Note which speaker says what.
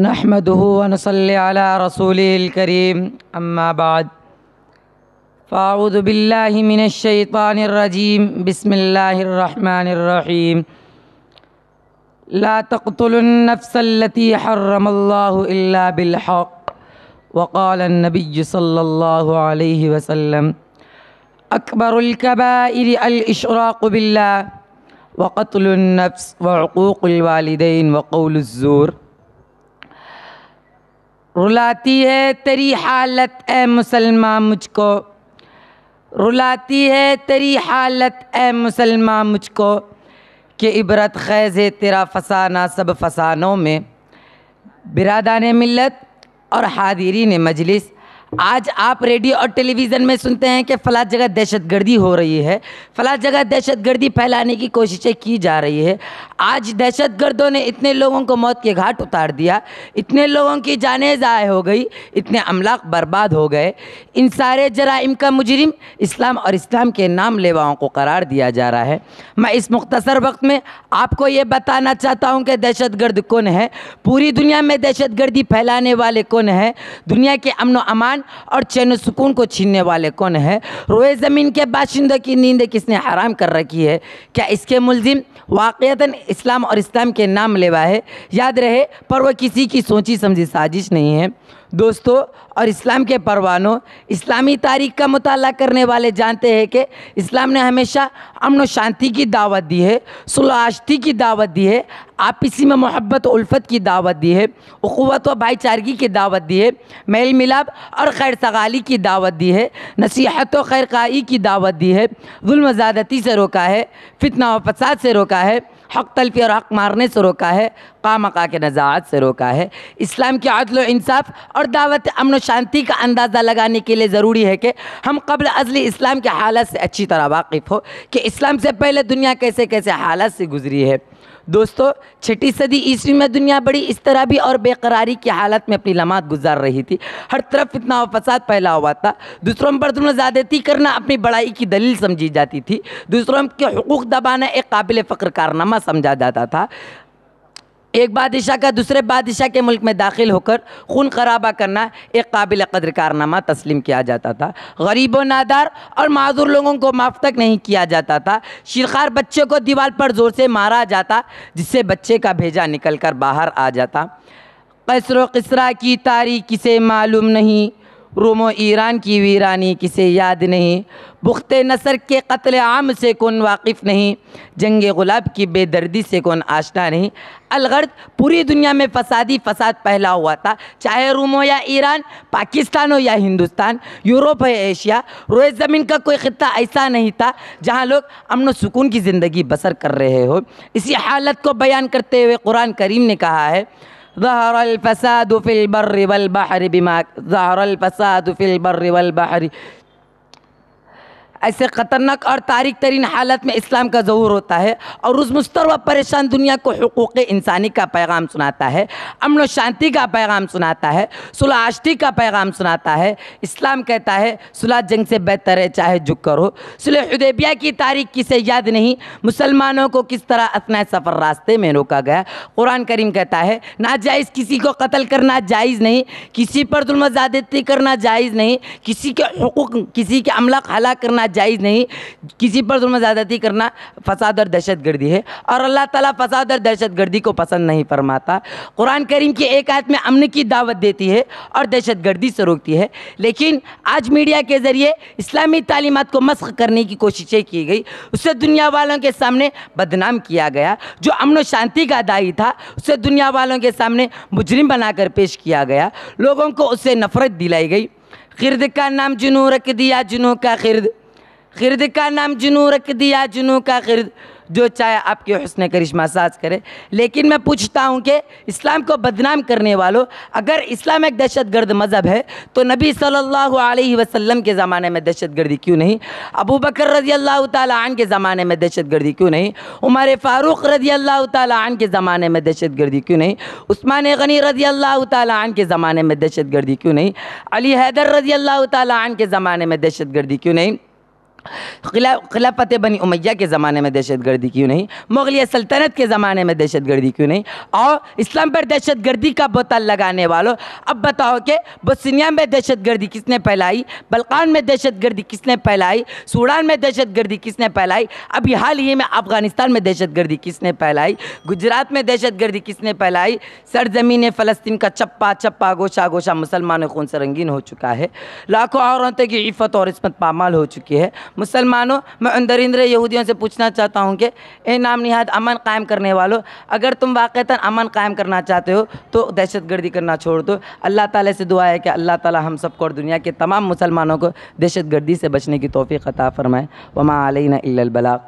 Speaker 1: نحمده ونصلي على رسوله الكريم اما بعد فاعوذ بالله من الشيطان الرجيم بسم الله الرحمن الرحيم لا تقتلوا النفس التي حرم الله إلا بالحق وقال النبي صلى الله عليه وسلم أكبر الكبائر الإشراك بالله وقتل النفس وعقوق الوالدين وقول الزور۔ رلاتی ہے تیری حالت اے مسلمان مجھ کو، رلاتی ہے تیری حالت اے مسلمان مجھ کو، کہ عبرت خیز ہے تیرا فسانہ سب فسانوں میں۔ برادران ملت اور حاضرین مجلس، آج آپ ریڈیو اور ٹیلی ویژن میں سنتے ہیں کہ فلاں جگہ دہشت گردی ہو رہی ہے، فلاں جگہ دہشت گردی پھیلانے کی کوششیں کی جا رہی ہے۔ آج دہشت گردوں نے اتنے لوگوں کو موت کے گھاٹ اتار دیا، اتنے لوگوں کی جانیں ضائع ہو گئی، اتنے املاک برباد ہو گئے۔ ان سارے جرائم کا مجرم اسلام اور اسلام کے نام لیواؤں کو قرار دیا جا رہا ہے۔ میں اس مختصر وقت میں آپ کو یہ بتانا چاہتا ہوں کہ دہشت گرد کون ہے، پوری دنیا میں دہشت گردی پھیلانے والے کون ہیں، دنیا کے امن و امان اور چین و سکون کو چھیننے والے کون ہیں، روئے زمین کے باشندوں کی نیند کس نے حرام کر رکھی ہے، کیا اس کے ملزم واقعتاً اسلام اور اسلام کے نام لیوا ہے؟ یاد رہے، پر وہ کسی کی سوچی سمجھی سازش نہیں ہے۔ دوستو اور اسلام کے پروانوں، اسلامی تاریخ کا مطالعہ کرنے والے جانتے ہیں کہ اسلام نے ہمیشہ امن و شانتی کی دعوت دی ہے، صلح آشتی کی دعوت دی ہے، آپسی میں محبت و الفت کی دعوت دی ہے، اخوت و بھائی چارگی کی دعوت دی ہے، میل ملاپ اور خیر سگالی کی دعوت دی ہے، نصیحت و خیر خواہی کی دعوت دی ہے، ظلم و زیادتی سے روکا ہے، فتنہ و فساد سے روکا ہے، حق تلفی اور حق مارنے سے روکا ہے، قامقا کے نزاعات سے روکا ہے۔ اسلام کے عدل و انصاف اور دعوت امن و شانتی کا اندازہ لگانے کے لیے ضروری ہے کہ ہم قبل ازلی اسلام کے حالات سے اچھی طرح واقف ہو کہ اسلام سے پہلے دنیا کیسے کیسے حالات سے گزری ہے۔ دوستو، 6 صدی عیسوی میں دنیا بڑی اضطرابی اور بے قراری کی حالت میں اپنی لمحات گزار رہی تھی۔ ہر طرف فتنہ و فساد پھیلا ہوا تھا، دوسروں پر ظلم و زیادتی کرنا اپنی بڑائی کی دلیل سمجھی جاتی تھی، دوسروں کے حقوق دبانا ایک قابل فخر کارنامہ سمجھا جاتا تھا، ایک بادشاہ کا دوسرے بادشاہ کے ملک میں داخل ہو کر خون خرابہ کرنا ایک قابل قدر کارنامہ تسلیم کیا جاتا تھا، غریب و نادار اور معذور لوگوں کو معاف تک نہیں کیا جاتا تھا، شیرخوار بچے کو دیوار پر زور سے مارا جاتا جس سے بچے کا بھیجا نکل کر باہر آ جاتا۔ قیصر و کسریٰ کی تاریخ کسے معلوم نہیں، روم و ایران کی ویرانی کسے یاد نہیں، بخت نصر کے قتل عام سے کون واقف نہیں، جنگ غلاب کی بے دردی سے کون آشنا نہیں۔ الغرض پوری دنیا میں فسادی فساد پھیلا ہوا تھا، چاہے روم ہو یا ایران، پاکستان ہو یا ہندوستان، یوروپ ہے ایشیا، روئے زمین کا کوئی خطہ ایسا نہیں تھا جہاں لوگ امن و سکون کی زندگی بسر کر رہے ہو۔ اسی حالت کو بیان کرتے ہوئے قرآن کریم نے کہا ہے، ظہر الفساد فی البر والبحر بما ظہر الفساد فی البر والبحر۔ ایسے خطرناک اور تاریک ترین حالت میں اسلام کا ظہور ہوتا ہے اور اس مضطرب و پریشان دنیا کو حقوق انسانی کا پیغام سناتا ہے، امن و شانتی کا پیغام سناتا ہے، صلح آشتی کا پیغام سناتا ہے۔ اسلام کہتا ہے صلح جنگ سے بہتر ہے چاہے جھک کر ہو۔ صلح حدیبیہ کی تاریخ کسے یاد نہیں، مسلمانوں کو کس طرح اثناء سفر راستے میں روکا گیا۔ قرآن کریم کہتا ہے ناجائز کسی کو قتل کرنا جائز نہیں، کسی پر ظلم و زیادتی کرنا جائز نہیں، کسی کے حقوق کسی کے املاک ہلاک کرنا جائز نہیں، کسی پر ظلم و زیادتی کرنا فساد اور دہشت گردی ہے، اور اللہ تعالیٰ فساد اور دہشت گردی کو پسند نہیں فرماتا۔ قرآن کریم کی ایک آیت میں امن کی دعوت دیتی ہے اور دہشت گردی سے روکتی ہے، لیکن آج میڈیا کے ذریعے اسلامی تعلیمات کو مسخ کرنے کی کوششیں کی گئی، اسے دنیا والوں کے سامنے بدنام کیا گیا۔ جو امن و شانتی کا داعی تھا اسے دنیا والوں کے سامنے مجرم بنا کر پیش کیا گیا، لوگوں کو اس سے نفرت دلائی گئی۔ خرد کا نام جنوں رکھ دیا جنوں کا خرد، خرد کا نام جنوں رکھ دیا جنوں کا خرد، جو چاہے آپ کے حسن کرشمہ ساز کرے۔ لیکن میں پوچھتا ہوں کہ اسلام کو بدنام کرنے والوں، اگر اسلام ایک دہشت گرد مذہب ہے تو نبی صلی اللہ علیہ وسلم کے زمانے میں دہشت گردی کیوں نہیں؟ ابو بکر رضی اللہ تعالیٰ عنہ کے زمانے میں دہشت گردی کیوں نہیں؟ عمر فاروق رضی اللہ تعالیٰ عنہ کے زمانے میں دہشت گردی کیوں نہیں؟ عثمان غنی رضی اللہ تعالیٰ عنہ کے زمانے میں دہشت گردی کیوں نہیں؟ علی حیدر رضی اللہ تعالیٰ عنہ کے زمانے میں دہشت گردی کیوں نہیں؟ خلافت بنی امیہ کے زمانے میں دہشت گردی کیوں نہیں؟ مغلیہ سلطنت کے زمانے میں دہشت گردی کیوں نہیں؟ اور اسلام پر دہشت گردی کا بوتل لگانے والوں، اب بتاؤ کہ بوسنیا میں دہشت گردی کس نے پھیلائی؟ بلقان میں دہشت گردی کس نے پھیلائی؟ سوڈان میں دہشت گردی کس نے پھیلائی؟ ابھی حال ہی میں افغانستان میں دہشت گردی کس نے پھیلائی؟ گجرات میں دہشت گردی کس نے پھیلائی؟ سرزمین فلسطین کا چپا چپا گوشہ گوشہ مسلمانوں خون سے رنگین ہو چکا ہے، لاکھوں عورتوں کی عفت اور عصمت پامال ہو چکی ہے۔ مسلمانوں، میں ان درندے یہودیوں سے پوچھنا چاہتا ہوں کہ اے نام نہاد امن قائم کرنے والوں، اگر تم واقعتاً امن قائم کرنا چاہتے ہو تو دہشت گردی کرنا چھوڑ دو۔ اللہ تعالیٰ سے دعا ہے کہ اللہ تعالیٰ ہم سب کو اور دنیا کے تمام مسلمانوں کو دہشت گردی سے بچنے کی توفیق عطا فرمائے۔ وما علینا الا البلاغ۔